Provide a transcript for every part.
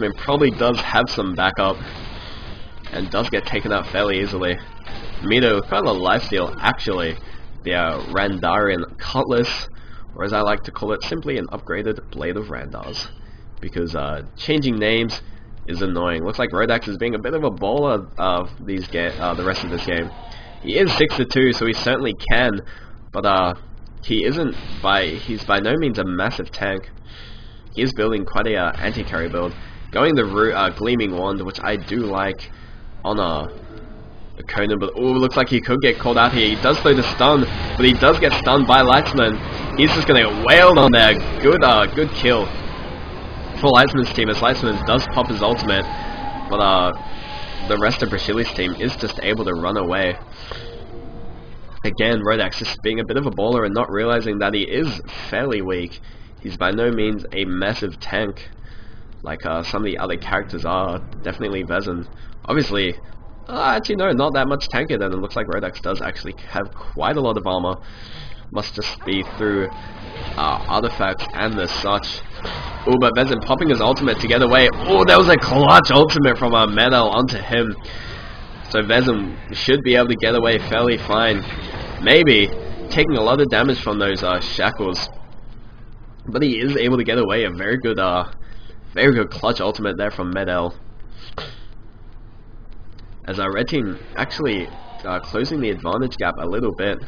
mean, probably does have some backup and does get taken out fairly easily. Mito, quite a lifesteal actually. The Randarian Cutlass, or as I like to call it, simply an upgraded Blade of Randars. Because changing names is annoying. Looks like Rodax is being a bit of a bowler of the rest of this game. He is 6-2, so he certainly can, but he's by no means a massive tank. He is building quite a anti-carry build, going the route Gleaming Wand, which I do like on a Conan, but oh, looks like he could get called out here. He does throw the stun, but he does get stunned by Lightsman. He's just gonna get wailed on there. Good kill for Lightsman's team, as Lightsman does pop his ultimate, but the rest of Brashili's team is just able to run away. Again, Rodax just being a bit of a baller and not realizing that he is fairly weak. He's by no means a massive tank like some of the other characters are. Definitely Vezin. Obviously, actually no, not that much tankier than it looks like Rodax does actually have quite a lot of armor. Must just be through artifacts and the such. Oh, but Vezin popping his ultimate to get away. Oh, that was a clutch ultimate from Medel onto him. So Vezin should be able to get away fairly fine. Maybe taking a lot of damage from those shackles, but he is able to get away. A very good clutch ultimate there from Medel. As our red team actually closing the advantage gap a little bit.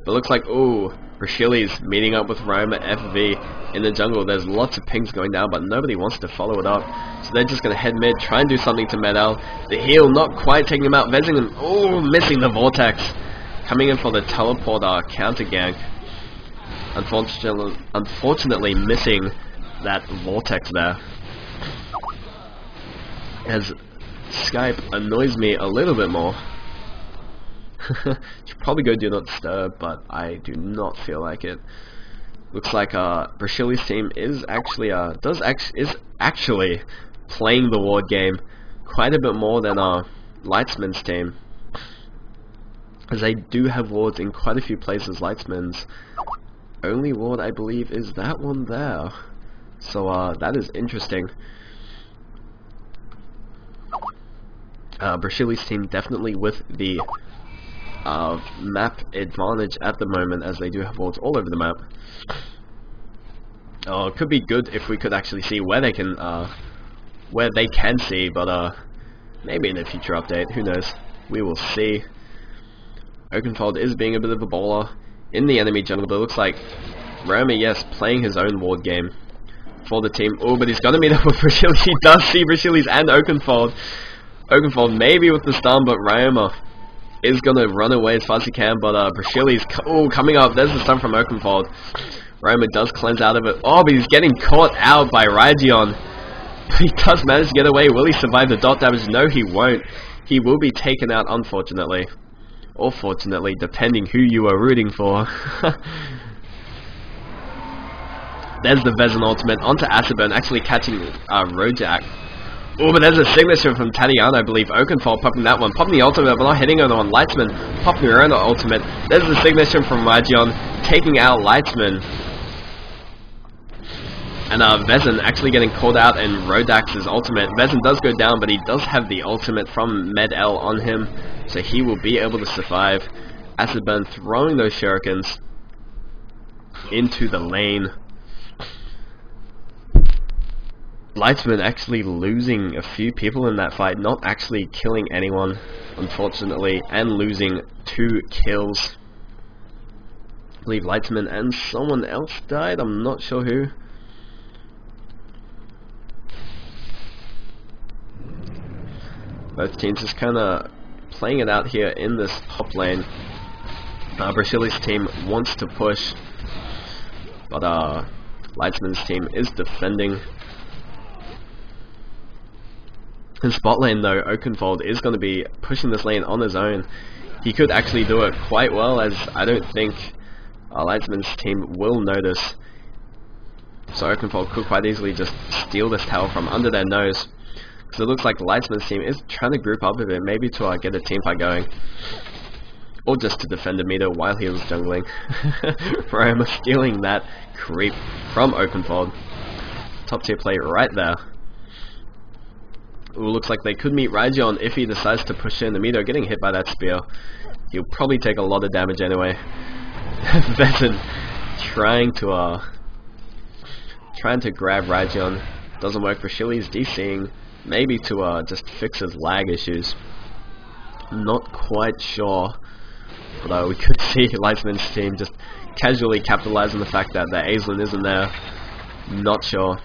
But looks like, ooh, Brashili's meeting up with Roma FV in the jungle. There's lots of pings going down, but nobody wants to follow it up. So they're just going to head mid, try and do something to Medel. The heal not quite taking him out. Vezin him, ooh, missing the Vortex. Coming in for the teleport counter gank. Unfortunately missing that Vortex there. As Skype annoys me a little bit more. Should probably go do not disturb, but I do not feel like it. Looks like Brashili's team is actually actually playing the ward game quite a bit more than Lightsman's team, as they do have wards in quite a few places. Lightsman's only ward, I believe, is that one there. So that is interesting. Brashili's team definitely with the map advantage at the moment, as they do have wards all over the map. Oh, it could be good if we could actually see where they can see, but maybe in a future update, who knows, we will see. Oakenfold is being a bit of a bowler in the enemy jungle, but it looks like Roma, yes, playing his own ward game for the team. Oh, but he's gonna meet up with Brashili. He does see Brashili's and Oakenfold. Oakenfold maybe with the stun, but Roma is going to run away as fast as he can, but Brashili's coming up. There's the stun from Oakenfold. Roma does cleanse out of it. Oh, but he's getting caught out by Raigion. He does manage to get away. Will he survive the dot damage? No, he won't. He will be taken out, unfortunately. Or fortunately, depending who you are rooting for. There's the Vezin ultimate onto Aciburn, actually catching Rojak. Oh, but there's a signature from Tatiana, I believe. Oakenfold popping that one. Popping the ultimate, but not hitting her on Lightsman. Popping her own ultimate. There's the signature from Raigion, taking out Lightsman. And Vezin actually getting called out in Rodax's ultimate. Vezin does go down, but he does have the ultimate from Medel on him, so he will be able to survive. Aciburn throwing those shurikens into the lane. Lightsman actually losing a few people in that fight, not actually killing anyone, unfortunately, and losing 2 kills. I believe Lightsman and someone else died, I'm not sure who. Both teams just kind of playing it out here in this top lane. Brashili's team wants to push, but Lightsman's team is defending. In spot lane though, Oakenfold is going to be pushing this lane on his own. He could actually do it quite well, as I don't think Lightsman's team will notice. So Oakenfold could quite easily just steal this tower from under their nose. Because it looks like Lightsman's team is trying to group up a bit, maybe to get a teamfight going. Or just to defend a meter while he was jungling. Roma stealing that creep from Oakenfold. Top tier play right there. Ooh, looks like they could meet Rajon if he decides to push in. Amido getting hit by that spear. He'll probably take a lot of damage anyway. Vezin trying to grab Rajon. Doesn't work for Shilly's DCing. Maybe to just fix his lag issues. Not quite sure. Although we could see Lightsman's team just casually capitalize on the fact that their Aislinn isn't there. Not sure.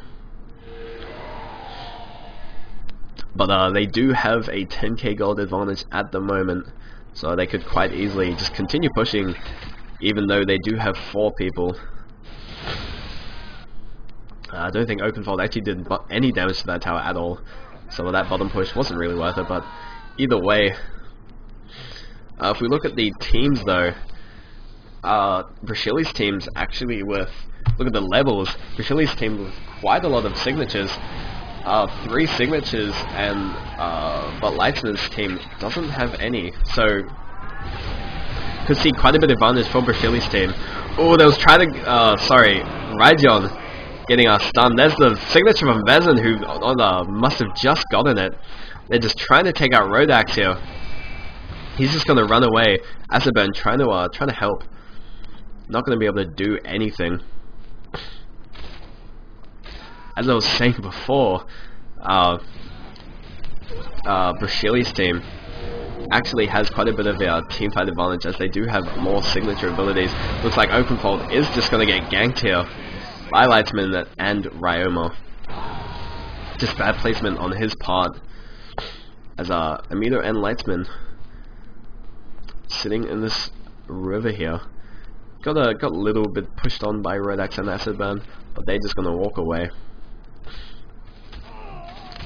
But they do have a 10k gold advantage at the moment, so they could quite easily just continue pushing, even though they do have 4 people. I don't think Oakenfold actually did any damage to that tower at all, so that bottom push wasn't really worth it. But either way, if we look at the teams though, Brashili's team's actually with, look at the levels, Brashili's team with quite a lot of signatures. 3 signatures, and but Lightsman's team doesn't have any, so could see quite a bit of advantage for Brashili's team. Oh, they was trying to, sorry, Rajon getting stunned. There's the signature from Vezin, who must have just gotten it. They're just trying to take out Rodax here. He's just gonna run away. Asaburn trying to help. Not gonna be able to do anything. As I was saying before, Brashili's team actually has quite a bit of a teamfight advantage, as they do have more signature abilities. Looks like Oakenfold is just going to get ganked here by Lightsman and Ryoma. Just bad placement on his part, as Amido and Lightsman sitting in this river here. Got a little bit pushed on by Rodax and Acidburn, but they're just going to walk away.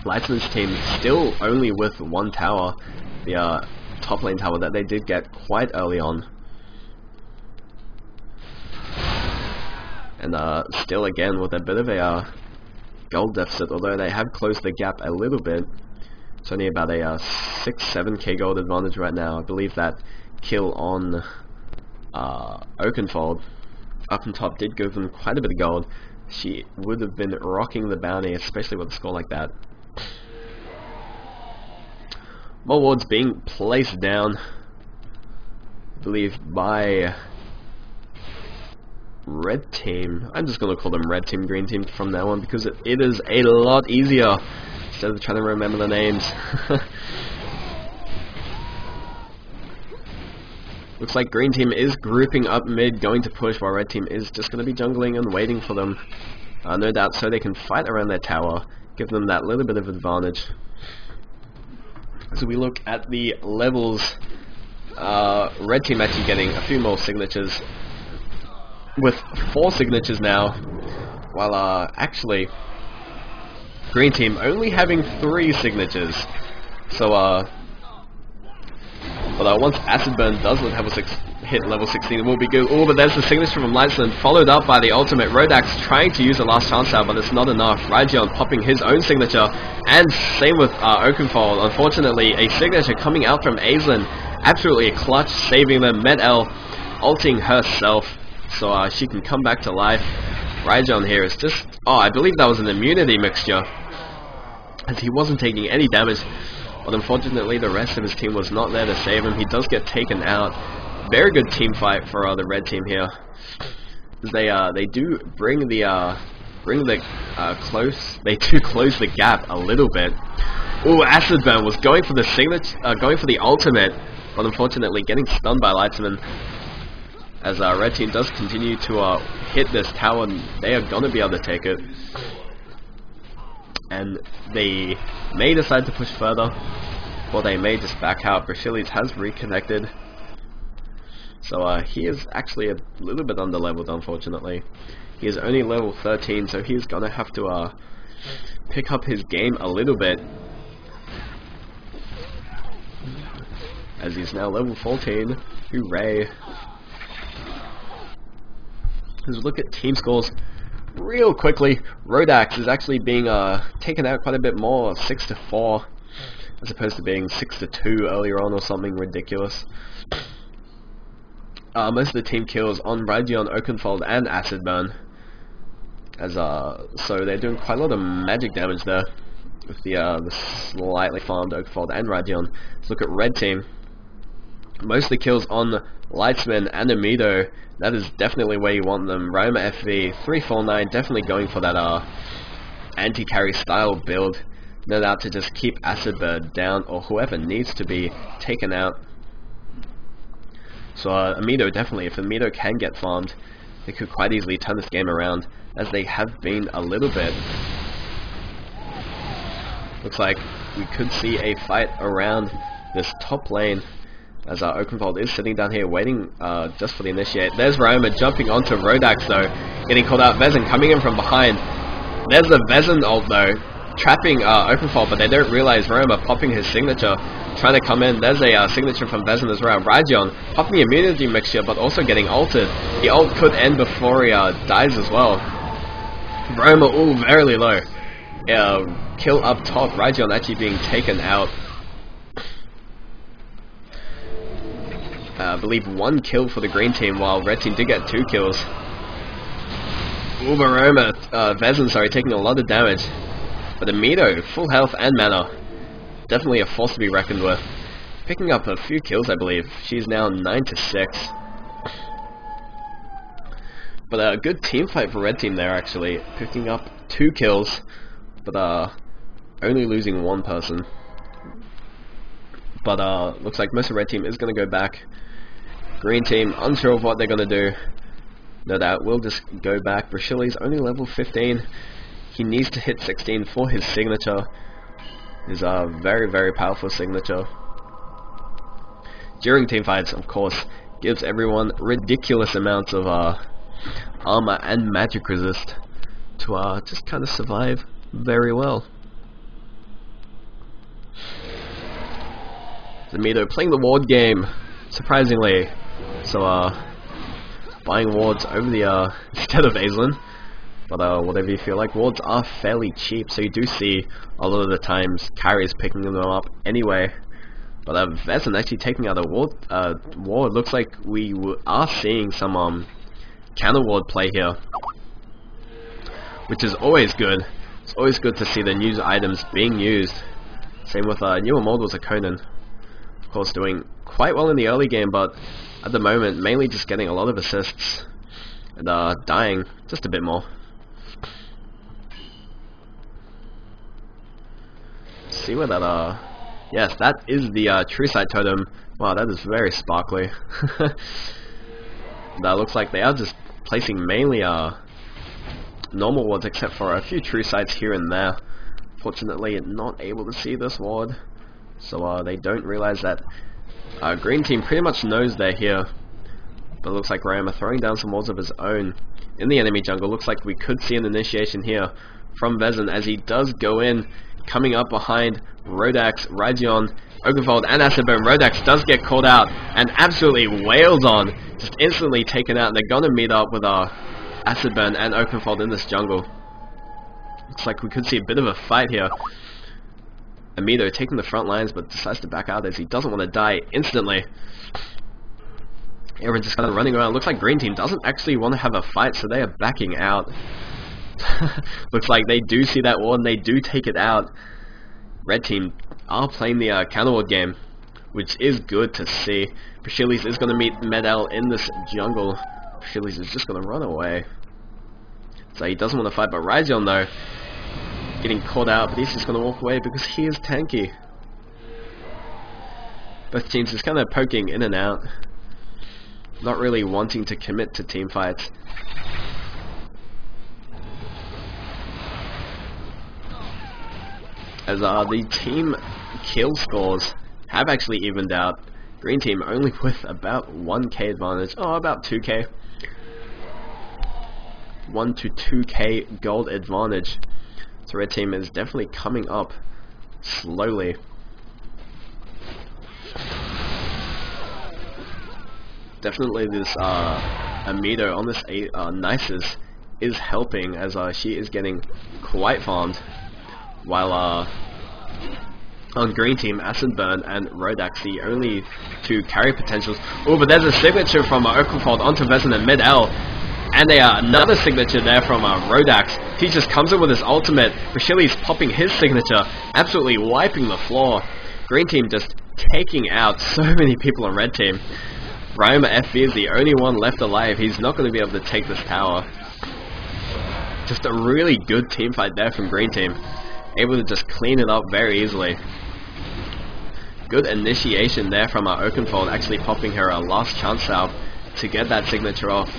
Lightsman's team still only with 1 tower, the top lane tower that they did get quite early on. And still again with a bit of a gold deficit, although they have closed the gap a little bit. It's only about a 6-7k gold advantage right now. I believe that kill on Oakenfold up on top did give them quite a bit of gold. She would have been rocking the bounty, especially with a score like that. More wards being placed down, I believe, by red team. I'm just going to call them red team, green team from now on, because it is a lot easier instead of trying to remember the names. Looks like green team is grouping up mid, going to push, while red team is just going to be jungling and waiting for them. No doubt so they can fight around their tower, give them that little bit of advantage. So we look at the levels, red team actually getting a few more signatures, with 4 signatures now, while actually green team only having 3 signatures. So but once Acidburn does have a hit level 16, it will be good. Oh, but there's the signature from Lightsman, followed up by the ultimate. Rodax trying to use a last chance out, but it's not enough. Rajon popping his own signature, and same with Oakenfold. Unfortunately, a signature coming out from Aislinn, absolutely a clutch, saving them. Med-El ulting herself, so she can come back to life. Rajon here is just, oh, I believe that was an immunity mixture, as he wasn't taking any damage. But unfortunately, the rest of his team was not there to save him. He does get taken out. Very good team fight for the red team here. They do bring the close. They do close the gap a little bit. Ooh, Acidburn was going for the signature, going for the ultimate, but unfortunately getting stunned by Lightsman. As red team does continue to hit this tower, and they are gonna be able to take it. And they may decide to push further, or they may just back out. Brashili's has reconnected, so he is actually a little bit under-leveled, unfortunately. He is only level 13, so he's gonna have to pick up his game a little bit, as he's now level 14. Hooray! Let's look at team scores real quickly. Rodax is actually being taken out quite a bit more, 6-4, as opposed to being 6-2 earlier on or something ridiculous. Most of the team kills on Rajon, Oakenfold, and Acidburn, as so they're doing quite a lot of magic damage there. with the slightly farmed Oakfold and Radion. Let's look at red team. Most of the kills on Lightsman and Amido. That is definitely where you want them. Roma FV 349 definitely going for that anti-carry style build. No doubt to just keep Acid Bird down, or whoever needs to be taken out. So Amido definitely, if Amido can get farmed, they could quite easily turn this game around, as they have been a little bit. Looks like we could see a fight around this top lane, as Oakenfold is sitting down here waiting just for the initiate. There's Roma jumping onto Rodax though, getting called out. Vezin coming in from behind. There's the Vezin ult though, trapping Oakenfold, but they don't realize Roma popping his signature, trying to come in. There's a signature from Vezin as well. Rajon popping the immunity mixture, but also getting ulted. The ult could end before he dies as well. Roma, ooh, very low. Kill up top. Rajon actually being taken out. I believe 1 kill for the green team, while red team did get 2 kills. Ooh, Roma, Vezin, sorry, taking a lot of damage. But Amido, full health and mana. Definitely a force to be reckoned with. Picking up a few kills, I believe. She's now 9-6. But a good team fight for red team there, actually. Picking up 2 kills, but only losing 1 person. But looks like most of red team is going to go back. Green team, unsure of what they're going to do. No doubt, we'll just go back. Brashili's only level 15. He needs to hit 16 for his signature. His very, very powerful signature. During team fights, of course, gives everyone ridiculous amounts of armor and magic resist to just kind of survive very well. Amido playing the ward game, surprisingly. So buying wards over the instead of Azelin. But whatever you feel like, wards are fairly cheap, so you do see a lot of the times carries picking them up anyway. But Vezin actually taking out a ward. Looks like we are seeing some counter ward play here, which is always good. It's always good to see the new items being used. Same with new Immortals of Conan. Of course, doing quite well in the early game, but at the moment, mainly just getting a lot of assists and dying just a bit more. See where that yes, that is the True Sight Totem. Wow, that is very sparkly. That looks like they are just placing mainly normal wards, except for a few True Sights here and there. Fortunately, not able to see this ward, so they don't realize that green team pretty much knows they're here. But it looks like Rama throwing down some walls of his own in the enemy jungle. Looks like we could see an initiation here from Vezin as he does go in, coming up behind Rodax, Rajon, Oakenfold, and Acerburn. Rodax does get called out and absolutely wails on, just instantly taken out. And they're gonna meet up with Acerburn and Oakenfold in this jungle. Looks like we could see a bit of a fight here. Amido taking the front lines, but decides to back out as he doesn't want to die instantly. Everyone's just kind of running around. Looks like green team doesn't actually want to have a fight, so they are backing out. Looks like they do see that ward and they do take it out. Red team are playing the counter ward game, which is good to see. Brashili's is going to meet Medel in this jungle. Brashili's is just going to run away. So he doesn't want to fight, but Rajon though, getting caught out, but he's just going to walk away because he is tanky. Both teams just kind of poking in and out, not really wanting to commit to team fights. As the team kill scores have actually evened out. Green team only with about 1k advantage. Oh, about 2k. 1 to 2k gold advantage. So red team is definitely coming up slowly. Definitely this Amido on this Nisus is helping, as she is getting quite farmed. While on green team, Acid Burn and Rodax, the only 2 carry potentials. Oh, but there's a signature from Oakenfold onto Vezin and mid-L. And another signature there from Rodax. He just comes in with his ultimate. Brashili's popping his signature, absolutely wiping the floor. Green team just taking out so many people on red team. Ryoma FB is the only one left alive. He's not going to be able to take this tower. Just a really good team fight there from green team. Able to just clean it up very easily. Good initiation there from Oakenfold, actually popping her last chance out to get that signature off.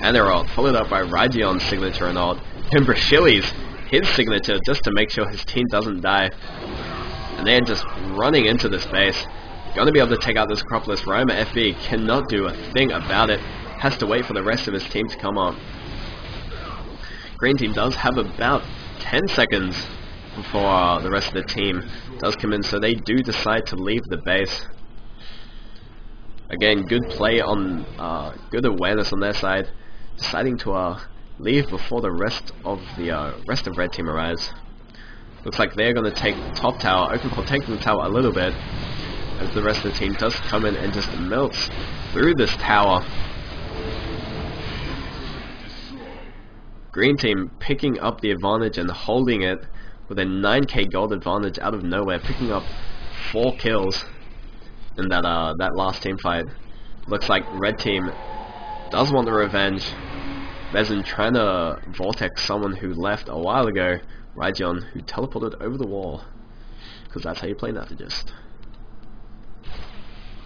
And they're all followed up by Rygion's signature and ult. And Brashili's his signature just to make sure his team doesn't die. And they're just running into this base. Going to be able to take out this Acropolis. Ryoma FB cannot do a thing about it. Has to wait for the rest of his team to come on. Green team does have about 10 seconds before the rest of the team does come in, so they do decide to leave the base. Again, good play on, good awareness on their side, deciding to leave before the rest of red team arrives. Looks like they're going to take top tower. Oakenfold taking the tower a little bit, as the rest of the team does come in and just melts through this tower. Green team picking up the advantage and holding it with a 9k gold advantage out of nowhere, picking up 4 kills in that last team fight. Looks like red team does want the revenge. Vezin trying to vortex someone who left a while ago, Ryjon, who teleported over the wall, because that's how you play Nathagist.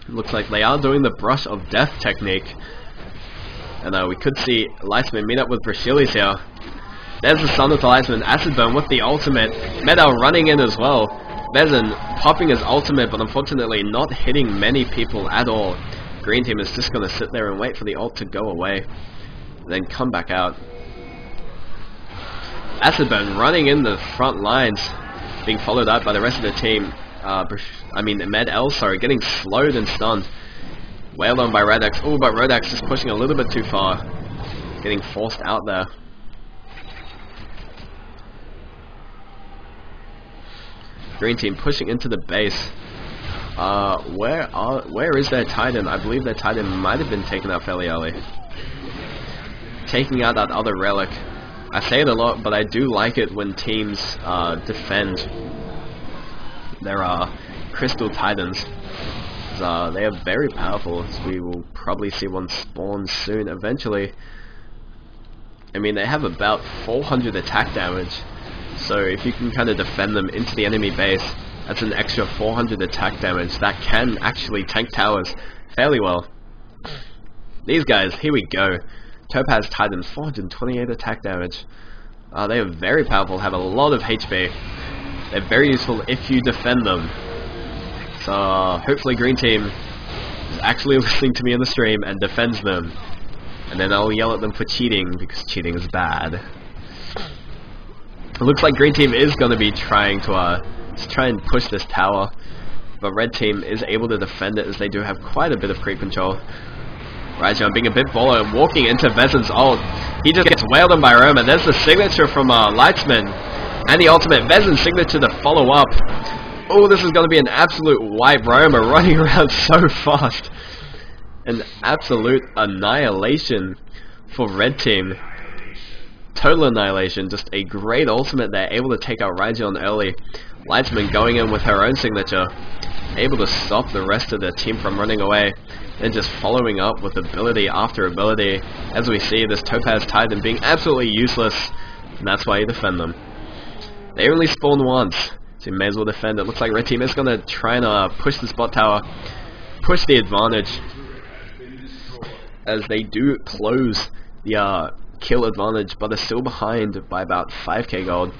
Looks like they are doing the brush of death technique. And we could see Lightsman meet up with Brashili's here. There's the Son of the Lightsman, Acid Burn with the ultimate. Medal running in as well. Vezin popping his ultimate, but unfortunately not hitting many people at all. Green team is just going to sit there and wait for the ult to go away, and then come back out. Acid Burn running in the front lines, being followed up by the rest of the team. Med-El, sorry, getting slowed and stunned. Wailed on by Rodax. Oh, but Rodax is pushing a little bit too far. Getting forced out there. Green team pushing into the base. Where is their Titan? I believe their Titan might have been taken out fairly early. Taking out that other relic. I say it a lot, but I do like it when teams defend their Crystal Titans. They are very powerful, so we will probably see one spawn soon eventually. I mean, they have about 400 attack damage, so if you can kind of defend them into the enemy base, that's an extra 400 attack damage that can actually tank towers fairly well. These guys, here we go. Topaz Titans, 428 attack damage. They are very powerful, have a lot of HP. They're very useful if you defend them. So hopefully green team is actually listening to me on the stream and defends them. And then I'll yell at them for cheating, because cheating is bad. It looks like green team is going to be trying to try and push this tower, but red team is able to defend it as they do have quite a bit of creep control. Ryjon being a bit baller and walking into Vezin's ult. He just gets wailed on by Roma. There's the signature from Lightsman and the ultimate Vezin's signature to follow up. Oh, this is going to be an absolute wipe. Roma running around so fast. An absolute annihilation for red team. Total annihilation. Just a great ultimate there. Able to take out Ryjon early. Lightsman going in with her own signature. Able to stop the rest of the team from running away. And just following up with ability after ability. As we see this Topaz Titan being absolutely useless. And that's why you defend them. They only spawn once, so you may as well defend it. Looks like red team is going to try and push the spot tower. Push the advantage. As they do close the kill advantage, but they're still behind by about 5k gold.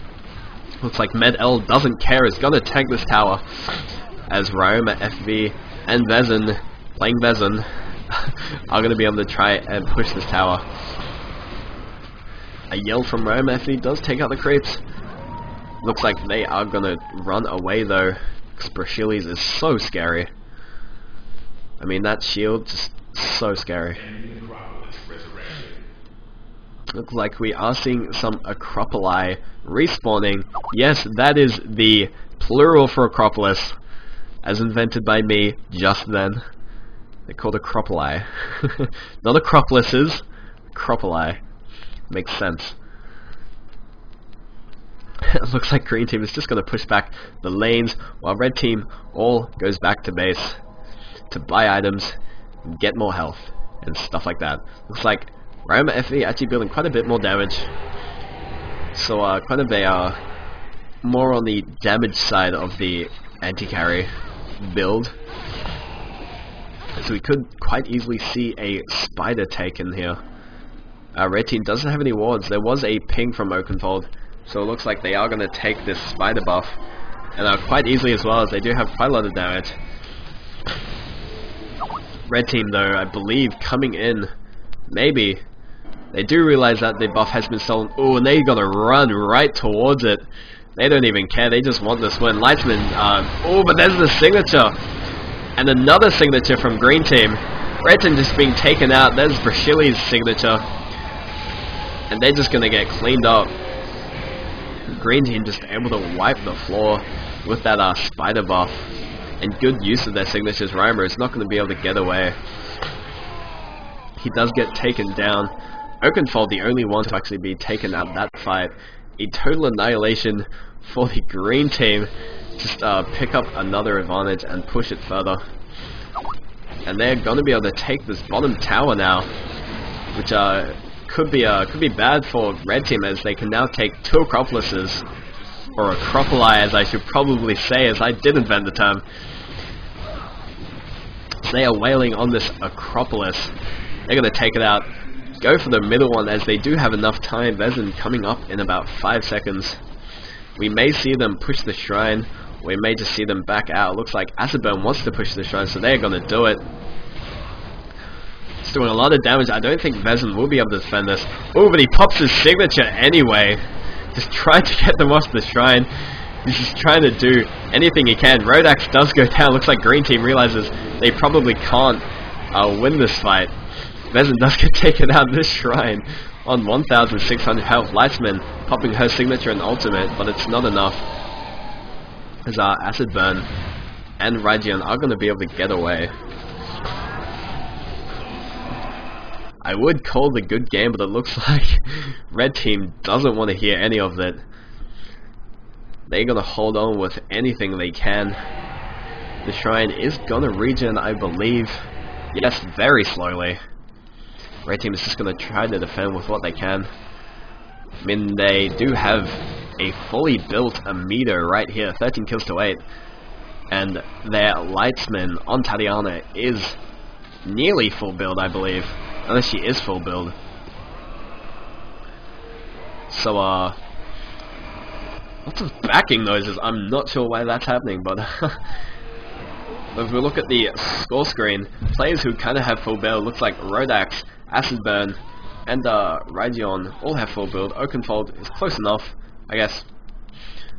Looks like Med-El doesn't care, is going to tank this tower. As Ryoma, FV, and Vezin, playing Vezin, are going to be able to try and push this tower. A yell from Ryoma, FV does take out the creeps. Looks like they are going to run away though, because Brashili's is so scary. I mean, that shield, just so scary. Looks like we are seeing some Acropoli respawning. Yes, that is the plural for Acropolis, as invented by me just then. They're called Acropoli. Not Acropolises, Cropoli. Makes sense. It looks like green team is just going to push back the lanes, while red team all goes back to base to buy items, get more health, and stuff like that. Looks like Roma FE actually building quite a bit more damage. So kind of a more on the damage side of the anti-carry build. So we could quite easily see a spider taken here. Red team doesn't have any wards. There was a ping from Oakenfold, so it looks like they are going to take this spider buff, and quite easily as well, as they do have quite a lot of damage. Red team though, I believe, coming in, maybe, they do realize that the buff has been stolen. Oh, and they're going to run right towards it. They don't even care, they just want this win. Lightsman, oh, but there's the signature! And another signature from green team. Red team just being taken out. There's Brashili's signature. And they're just going to get cleaned up. Green team just able to wipe the floor with that spider buff. And good use of their signatures. Reimer is not going to be able to get away. He does get taken down. Oakenfold, the only one to actually be taken out that fight. A total annihilation for the green team. Just pick up another advantage and push it further. And they're going to be able to take this bottom tower now, which could be bad for red team, as they can now take 2 Acropolises, or Acropoli as I should probably say, as I did invent the term. So they are wailing on this Acropolis. They're going to take it out, go for the middle one, as they do have enough time. Vezin coming up in about 5 seconds. We may see them push the shrine, we may just see them back out. Looks like Acidburn wants to push the shrine, so they're going to do it. It's doing a lot of damage. I don't think Vezin will be able to defend this. Oh, but he pops his signature anyway. Just trying to get them off the shrine. He's just trying to do anything he can. Rodax does go down. Looks like green team realizes they probably can't win this fight. Vezin does get taken out of this shrine on 1,600 health. Lightsman popping her signature and ultimate, but it's not enough, as Acid Burn and Rajion are going to be able to get away. I would call the good game, but it looks like red team doesn't want to hear any of it. They're going to hold on with anything they can. The shrine is going to regen, I believe. Yes, very slowly. Red team is just going to try to defend with what they can. I mean, they do have a fully built meter right here, 13 kills to 8. And their Lightsman on Tatiana is nearly full build, I believe. Unless she is full build. So, lots of backing noises. I'm not sure why that's happening, but if we look at the score screen, players who kind of have full build, looks like Rodax, Acid Burn, and Rajion all have full build. Oakenfold is close enough, I guess.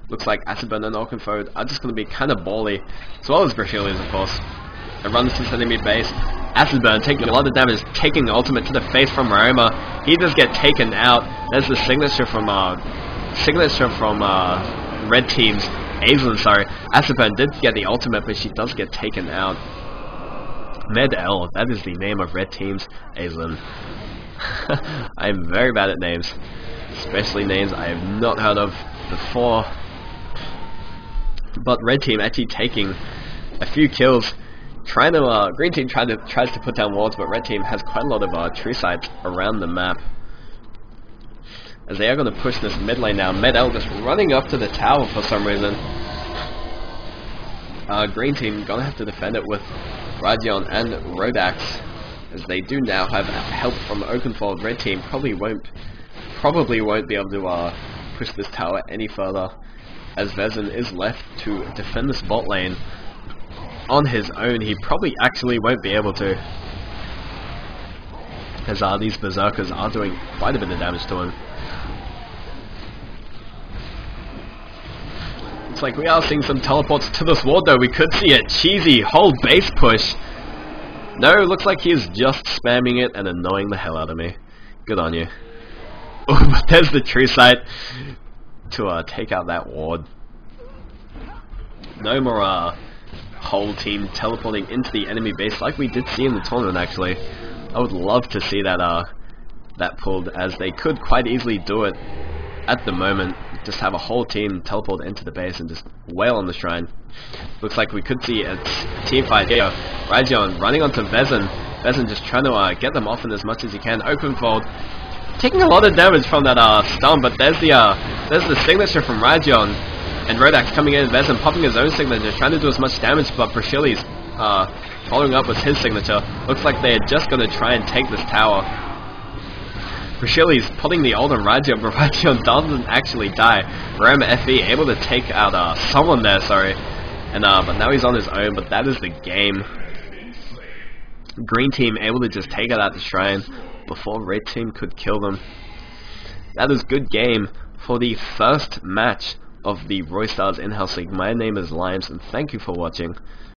Looks like Acid Burn and Oakenfold are just going to be kind of bally, as well as Brashili's, of course. It runs to enemy base. Acid Burn taking a lot of damage, taking the ultimate to the face from Roma. He does get taken out. There's the signature from red team's Aislinn, sorry. Acid Burn did get the ultimate, but she does get taken out. Med-L, that is the name of red team's Aislinn. I am very bad at names, especially names I have not heard of before. But red team actually taking a few kills. Trying to, green team tries to put down wards, but red team has quite a lot of tree sites around the map. As they are going to push this mid lane now. Med-L just running up to the tower for some reason. Green team going to have to defend it with Rajion and Rodax, as they do now have help from Oakenfold. Red team probably won't be able to push this tower any further, as Vezin is left to defend this bot lane on his own. He probably actually won't be able to, as these berserkers are doing quite a bit of damage to him. Looks like we are seeing some teleports to this ward though. We could see a cheesy whole base push. No, looks like he is just spamming it and annoying the hell out of me. Good on you. Oh, but there's the tree site to take out that ward. No more whole team teleporting into the enemy base like we did see in the tournament, actually. I would love to see that that pulled, as they could quite easily do it at the moment. Just have a whole team teleport into the base and just wail on the shrine. Looks like we could see a team fight here. Rajon running onto Vezin. Vezin just trying to get them off in as much as he can. Open fold, taking a lot of damage from that stun, but there's the signature from Rajon. And Rodax coming in, Vezin popping his own signature, trying to do as much damage, but Brashili's following up with his signature. Looks like they're just going to try and take this tower. Brashili's putting the ult on Rajon, but Rajon doesn't actually die. Ram FE able to take out someone there, sorry. And but now he's on his own, but that is the game. Green team able to just take it out the shrine before red team could kill them. That is good game for the first match of the Roistars in-house league. My name is Limes, and thank you for watching.